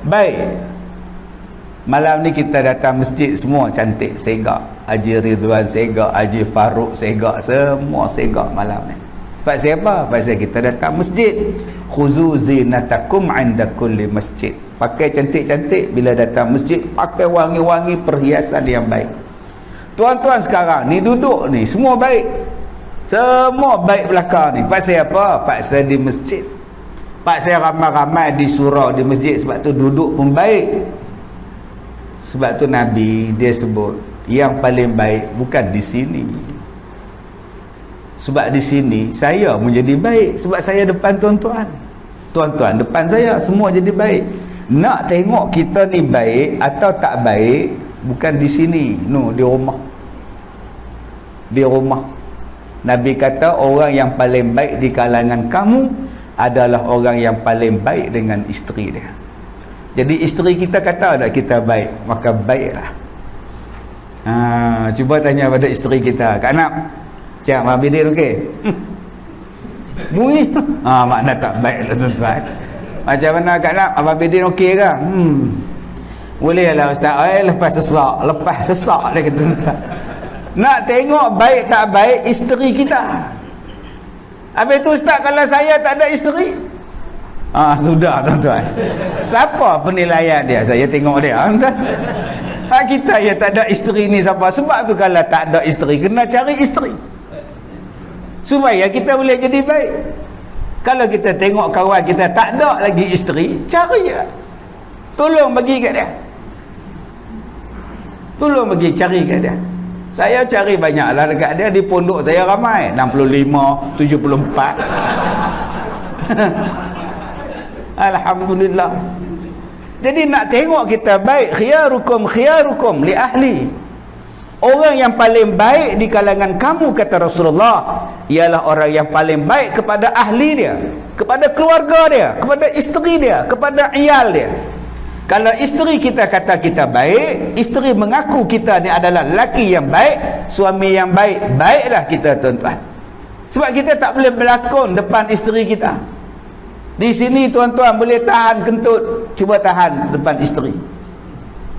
baik. Malam ni kita datang masjid semua cantik segak. Haji Ridwan segak, Haji Farouk segak, semua segak malam ni. Pasal apa? Pasal kita datang masjid. Khuzu zinatakum 'inda kulli masjid. Pakai cantik-cantik bila datang masjid, pakai wangi-wangi perhiasan yang baik. Tuan-tuan sekarang ni duduk ni semua baik. Semua baik belakang ni. Pasal apa? Pasal di masjid. Pasal ramai-ramai di surau di masjid, sebab tu duduk pun baik. Sebab tu Nabi dia sebut yang paling baik bukan di sini. Sebab di sini saya menjadi baik sebab saya depan tuan-tuan. Tuan-tuan depan saya semua jadi baik. Nak tengok kita ni baik atau tak baik bukan di sini, no, di rumah. Di rumah. Nabi kata orang yang paling baik di kalangan kamu adalah orang yang paling baik dengan isteri dia. Jadi isteri kita kata tak kita baik, maka baiklah. Cuba tanya pada isteri kita, Kak Nak, Cik Mak Bidin okey? Mui. Makna tak baiklah tuan-tuan. Macam mana Kak Nak, Abang Bidin okey ke? Bolehlah Ustaz. Lepas sesak dia kata tuan-tuan. Nak tengok baik tak baik isteri kita. Habis tu Ustaz, kalau saya tak ada isteri? Sudah tuan-tuan. Siapa penilaian dia? Saya tengok dia. Kita yang tak ada isteri ni siapa? Sebab tu kalau tak ada isteri, kena cari isteri. Supaya kita boleh jadi baik. Kalau kita tengok kawan kita tak ada lagi isteri, cari dia. Tolong bagi kat dia. Tolong bagi cari kat dia. Saya cari banyaklah dekat dia. Di pondok saya ramai 65, 74. Alhamdulillah. Jadi nak tengok kita baik, khiyarukum li ahli. Orang yang paling baik di kalangan kamu, kata Rasulullah, ialah orang yang paling baik kepada ahli dia, kepada keluarga dia, kepada isteri dia, kepada iyal dia. Kalau isteri kita kata kita baik, isteri mengaku kita ni adalah lelaki yang baik, suami yang baik, baiklah kita tuan-tuan. Sebab kita tak boleh berlakon depan isteri kita. Di sini tuan-tuan boleh tahan kentut, cuba tahan depan isteri.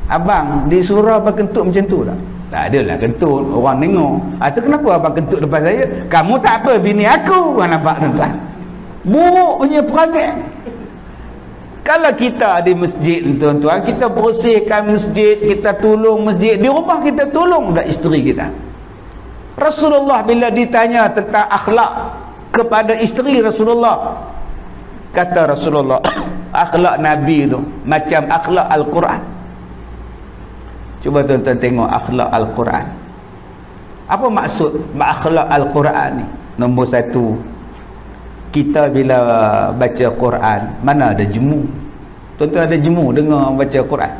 Abang di surau abang kentut macam tu tak? Tak adalah kentut, orang tengok. Tu kenapa abang kentut depan saya? Kamu tak apa, bini aku. Nampak tuan-tuan? Buruk punya perangai. Kalau kita di masjid tuan-tuan, kita bersihkan masjid, kita tolong masjid, di rumah kita tolong dah isteri kita. Rasulullah bila ditanya tentang akhlak kepada isteri Rasulullah, kata Rasulullah, akhlak Nabi tu macam akhlak Al-Quran. Cuba tuan-tuan tengok akhlak Al-Quran. Apa maksud akhlak Al-Quran ni? Nombor satu, kita bila baca Quran, mana ada jemu? Tuan-tuan ada jemu dengar baca Quran?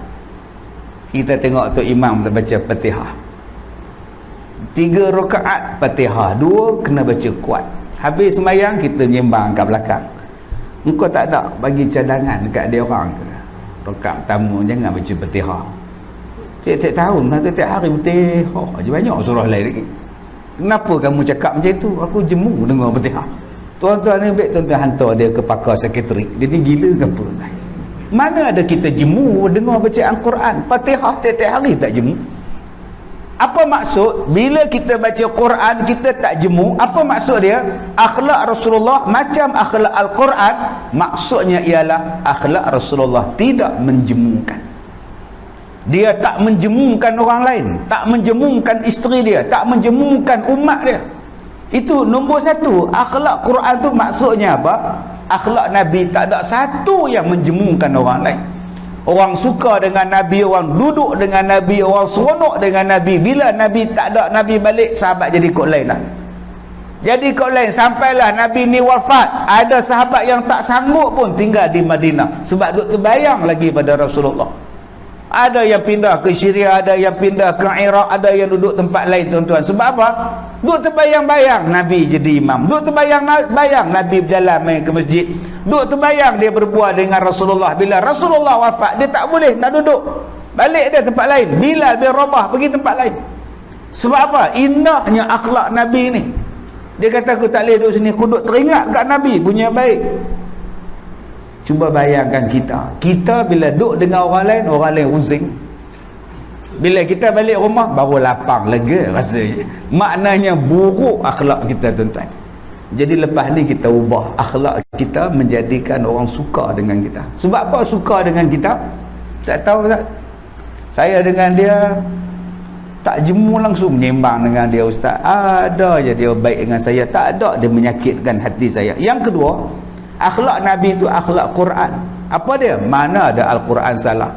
Kita tengok tu imam dah baca Fatihah. 3 rakaat Fatihah, 2 kena baca kuat. Habis sembahyang kita menyembang kat belakang. Engkau tak ada bagi cadangan dekat dia orang ke? Rakaat pertama jangan baca Fatihah. Tiap-tiap tahun, tiap hari Fatihah aja, banyak surah lain lagi. Kenapa kamu cakap macam tu? Aku jemu dengar Fatihah. Tuan-tuan ni baik tuan-tuan hantar dia ke pakar sekretari. Dia ni gila ke apa? Mana ada kita jemu dengar bacaan Quran? Fatihah tiap-tiap hari tak jemu. Apa maksud bila kita baca Quran kita tak jemu? Apa maksud dia? Akhlak Rasulullah macam akhlak Al-Quran. Maksudnya ialah akhlak Rasulullah tidak menjemukan. Dia tak menjemukan orang lain, tak menjemukan isteri dia, tak menjemukan umat dia. Itu nombor satu. Akhlak Quran tu maksudnya apa? Akhlak Nabi tak ada satu yang menjemukan orang lain. Orang suka dengan Nabi, orang duduk dengan Nabi, orang seronok dengan Nabi. Bila Nabi tak ada, Nabi balik, sahabat jadi kot lain lah. Jadi kot lain, sampailah Nabi ni wafat. Ada sahabat yang tak sanggup pun tinggal di Madinah sebab duk terbayang lagi pada Rasulullah. Ada yang pindah ke Syria, ada yang pindah ke Iraq, ada yang duduk tempat lain tuan-tuan. Sebab apa? Duk terbayang-bayang Nabi jadi imam. Duk terbayang-bayang Nabi berjalan main ke masjid. Duk terbayang dia berbual dengan Rasulullah. Bila Rasulullah wafat, dia tak boleh nak duduk. Balik dia tempat lain. Bilal bin Rabah pergi tempat lain. Sebab apa? Indahnya akhlak Nabi ni. Dia kata aku tak boleh duduk sini, aku duduk teringat kat Nabi punya baik. Cuba bayangkan kita bila duduk dengan orang lain pusing. Bila kita balik rumah baru lapang lega rasanya. Maknanya buruk akhlak kita, tuan-tuan. Jadi lepas ni kita ubah akhlak kita menjadikan orang suka dengan kita. Sebab apa suka dengan kita? Tak tahu tak? Saya dengan dia tak jemu langsung menyembang dengan dia, ustaz. Ada je dia baik dengan saya, tak ada dia menyakitkan hati saya. Yang kedua, akhlak Nabi itu akhlak Quran. Apa dia? Mana ada Al-Quran salah?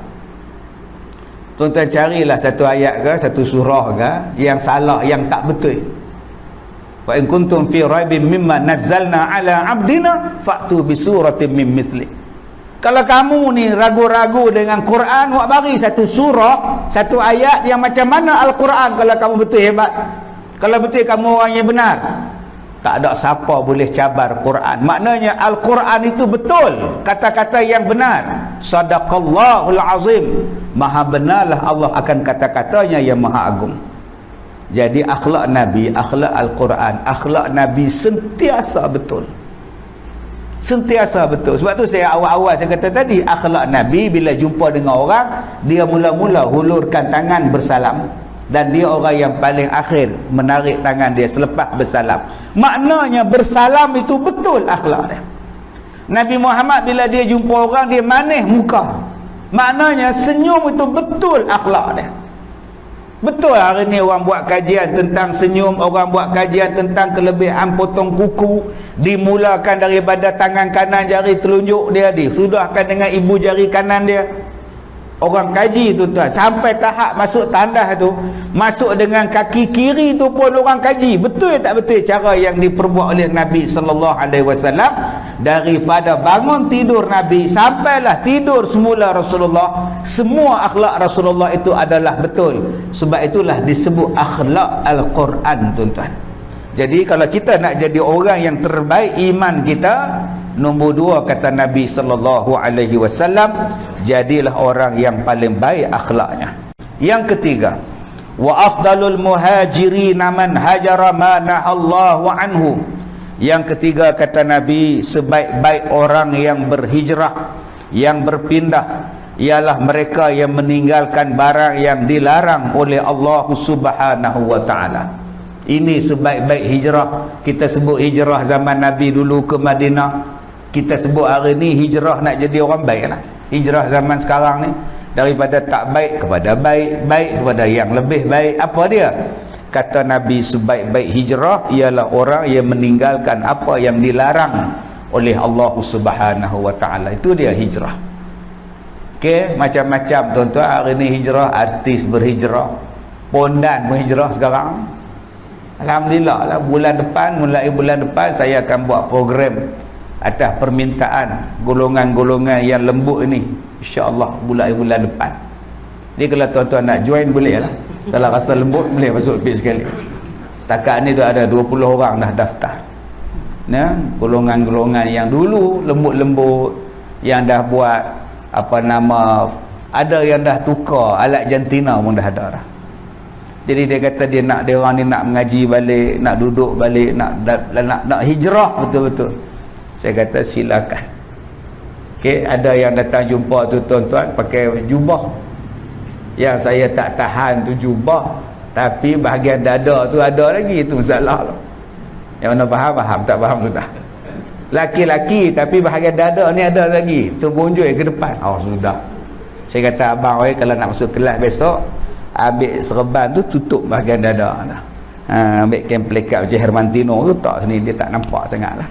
Tuan-tuan carilah satu ayat ke, satu surah ke yang salah, yang tak betul. Wa in kuntum fi raibin mimma nazzalna ala abdina fa'tu bi suratin min mithli. Kalau kamu ni ragu-ragu dengan Quran, wak bagi satu surah, satu ayat yang macam mana Al-Quran kalau kamu betul hebat. Kalau betul kamu orang yang benar. Tak ada siapa boleh cabar Quran. Maknanya Al-Quran itu betul, kata-kata yang benar. Sadaqallahul azim. Maha benarlah Allah akan kata-katanya yang maha agung. Jadi akhlak Nabi, akhlak Al-Quran, akhlak Nabi sentiasa betul. Sentiasa betul. Sebab tu saya awal-awal saya kata tadi, akhlak Nabi bila jumpa dengan orang, dia mula-mula hulurkan tangan bersalam. Dan dia orang yang paling akhir menarik tangan dia selepas bersalam. Maknanya bersalam itu betul akhlak dia. Nabi Muhammad bila dia jumpa orang, dia manis muka. Maknanya senyum itu betul akhlak dia. Betul hari ni orang buat kajian tentang senyum, orang buat kajian tentang kelebihan potong kuku. Dimulakan daripada tangan kanan jari telunjuk dia, disudahkan dengan ibu jari kanan dia. Orang kaji tu tuan, sampai tahap masuk tandas tu, masuk dengan kaki kiri tu pun orang kaji. Betul tak betul cara yang diperbuat oleh Nabi sallallahu alaihi wasallam, daripada bangun tidur Nabi sampailah tidur semula Rasulullah, semua akhlak Rasulullah itu adalah betul. Sebab itulah disebut akhlak Al-Quran, tuan-tuan. Jadi kalau kita nak jadi orang yang terbaik iman kita, nombor dua kata Nabi sallallahu alaihi wasallam, jadilah orang yang paling baik akhlaknya. Yang ketiga, wa afdalul muhajirin man hajara ma nahallahu anhu. Yang ketiga kata Nabi, sebaik-baik orang yang berhijrah, yang berpindah, ialah mereka yang meninggalkan barang yang dilarang oleh Allah Subhanahu wa taala. Ini sebaik-baik hijrah. Kita sebut hijrah zaman Nabi dulu ke Madinah, kita sebut hari ni hijrah nak jadi orang baik lah. Hijrah zaman sekarang ni, daripada tak baik kepada baik, baik kepada yang lebih baik. Apa dia? Kata Nabi, sebaik-baik hijrah ialah orang yang meninggalkan apa yang dilarang oleh Allah Subhanahu wa taala. Itu dia hijrah. Okey, macam-macam tuan-tuan hari ni hijrah. Artis berhijrah, pondan berhijrah sekarang. Alhamdulillah lah, mulai bulan depan saya akan buat program atas permintaan golongan-golongan yang lembut ini, insya-Allah bulan depan. Jadi kalau tuan-tuan nak join boleh lah. Kalau rasa lembut boleh masuk page sekali. Setakat ni tu ada 20 orang dah daftar. Nah, golongan-golongan yang dulu lembut-lembut, yang dah buat apa nama, ada yang dah tukar alat jantina pun dah ada dah. Jadi dia kata dia orang ni nak mengaji balik, nak duduk balik, nak hijrah betul-betul. Saya kata silakan. Okey, ada yang datang jumpa tu tuan-tuan pakai jubah. Yang saya tak tahan tu jubah, tapi bahagian dada tu ada lagi, itu masalah lah. Yang mana faham, tak faham sudah. Laki-laki tapi bahagian dada ni ada lagi, terbonjol ke depan. Oh sudah. Saya kata abang kalau nak masuk kelas besok, ambil serban tu tutup bahagian dada dah. Ambil kain pelikat macam Hermantino tu tak sini, dia tak nampak sangat lah.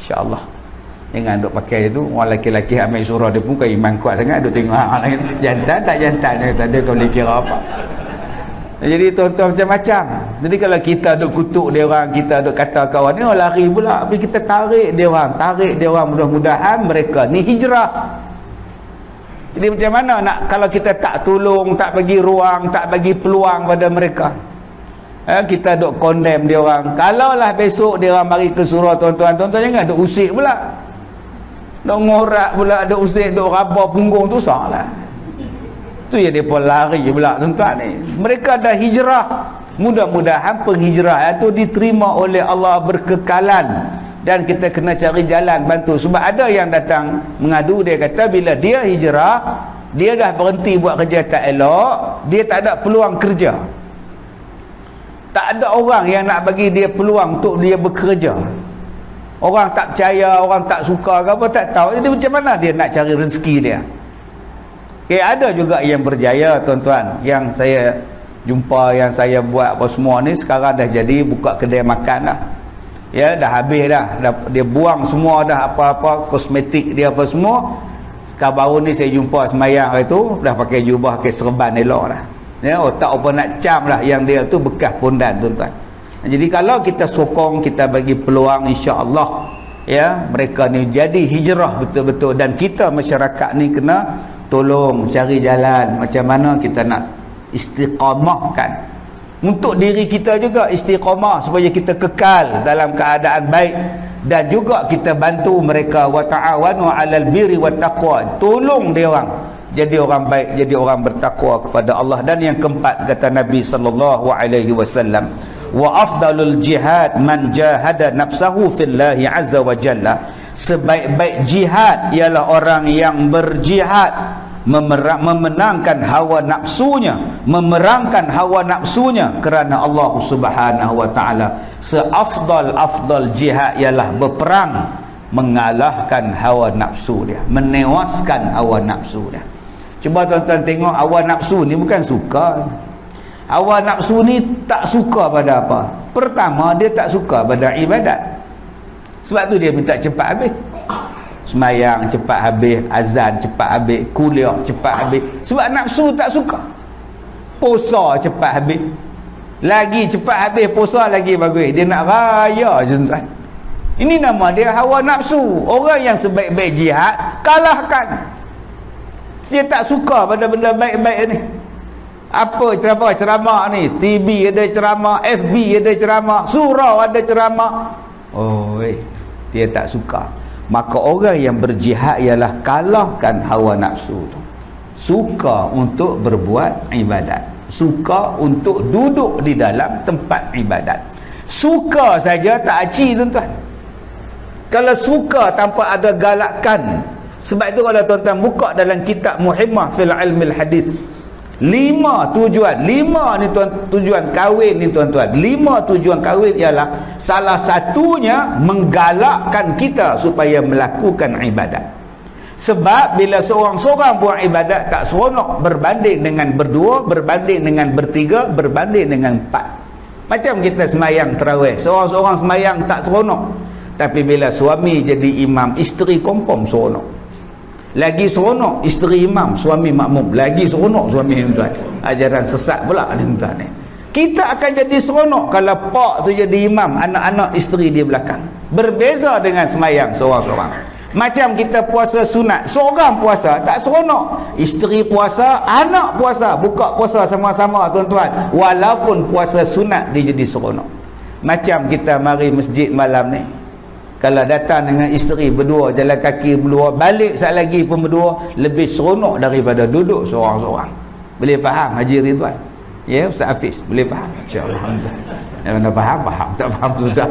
InsyaAllah jangan duk pakai tu. Orang lelaki-lelaki ambil surah dia pun kan iman kuat sangat, duk tengok orang lain jantan tak jantan, dia tak boleh kira apa. Jadi tuan-tuan macam-macam. Jadi kalau kita duk kutuk dia orang, kita duk kata kawan ni lari pula, tapi kita tarik dia orang, mudah-mudahan mereka ni hijrah. Jadi macam mana nak kalau kita tak tolong, tak bagi ruang, tak bagi peluang pada mereka? Kita duk condemn dia orang. Kalaulah besok dia orang mari ke surau tuan-tuan jangan duk usik pula. Duk ngorak pula, duk usik, duk raba punggung tu salah. Tu yang depa lari pula tuan-tuan ni. Mereka dah hijrah. Mudah-mudahan penghijrahan itu diterima oleh Allah berkekalan dan kita kena cari jalan bantu. Sebab ada yang datang mengadu, dia kata bila dia hijrah, dia dah berhenti buat kerja tak elok, dia tak ada peluang kerja, tak ada orang yang nak bagi dia peluang untuk dia bekerja. Orang tak percaya, orang tak suka ke apa tak tahu, jadi macam mana dia nak cari rezeki dia? Ada juga yang berjaya tuan-tuan, yang saya jumpa, yang saya buat apa semua ni, sekarang dah jadi buka kedai makan dah. Ya, dah habis dah dia buang semua dah apa-apa kosmetik dia apa semua. Sekarang baru ni saya jumpa semayang itu dah pakai jubah, pakai serban elok dah. Ya, tak apa nak cam lah, yang dia tu bekas pondan tuan-tuan. Jadi kalau kita sokong, kita bagi peluang, insya-Allah ya mereka ni jadi hijrah betul-betul. Dan kita masyarakat ni kena tolong cari jalan macam mana kita nak istiqamahkan untuk diri kita juga, istiqamah supaya kita kekal dalam keadaan baik, dan juga kita bantu mereka, wa ta'awanu 'alal birri wat taqwa, tolong dia orang jadi orang baik, jadi orang bertakwa kepada Allah. Dan yang keempat kata Nabi sallallahu alaihi wasallam, wa afdalul jihad man jahada nafsahu fillahi azza wa jalla, sebaik-baik jihad ialah orang yang berjihad memenangkan hawa nafsunya, memerangkan hawa nafsunya kerana Allah Subhanahu wa taala. Seafdal jihad ialah berperang mengalahkan hawa nafsu dia, menewaskan hawa nafsu dia. Cuba tuan-tuan tengok, hawa nafsu ni bukan suka. Hawa nafsu ni tak suka pada apa? Pertama, dia tak suka pada ibadat. Sebab tu dia minta cepat habis. Semayang cepat habis, azan cepat habis, kuliah cepat habis. Sebab nafsu tak suka. Puasa cepat habis, lagi cepat habis puasa lagi bagus. Dia nak raya je tuan. Ini nama dia hawa nafsu. Orang yang sebaik-baik jihad, kalahkan. Dia tak suka pada benda baik-baik ni. Apa ceramah ni, TV ada ceramah, FB ada ceramah, surau ada ceramah. Dia tak suka. Maka orang yang berjihad ialah kalahkan hawa nafsu tu. Suka untuk berbuat ibadat, suka untuk duduk di dalam tempat ibadat. Suka saja tak aci tuan-tuan. Kalau suka tanpa ada galakan. Sebab itu kalau tuan-tuan buka dalam kitab Muhimmah fil ilmil hadis, 5 tujuan, 5 ni tujuan kahwin ni tuan-tuan. 5 tujuan kahwin ialah salah satunya menggalakkan kita supaya melakukan ibadat. Sebab bila seorang-seorang buat ibadat tak seronok berbanding dengan berdua, berbanding dengan bertiga, berbanding dengan 4. Macam kita semayang tarawih, seorang-seorang semayang tak seronok. Tapi bila suami jadi imam, isteri kompom seronok. Lagi seronok isteri imam, suami makmum. Lagi seronok suami tuan. Ajaran sesat pula ni tuan ni. Kita akan jadi seronok kalau pak tu jadi imam, anak-anak isteri di belakang. Berbeza dengan semayang seorang-seorang. Macam kita puasa sunat, seorang puasa tak seronok. Isteri puasa, anak puasa, buka puasa sama-sama tuan-tuan. Walaupun puasa sunat dia jadi seronok. Macam kita mari masjid malam ni, kalau datang dengan isteri berdua, jalan kaki berdua, balik sekali lagi pun berdua, lebih seronok daripada duduk seorang-seorang. Boleh faham Haji Ridwan? Ya, Ustaz Hafiz boleh faham? InsyaAllah. Yang mana faham, faham. Tak faham sudah.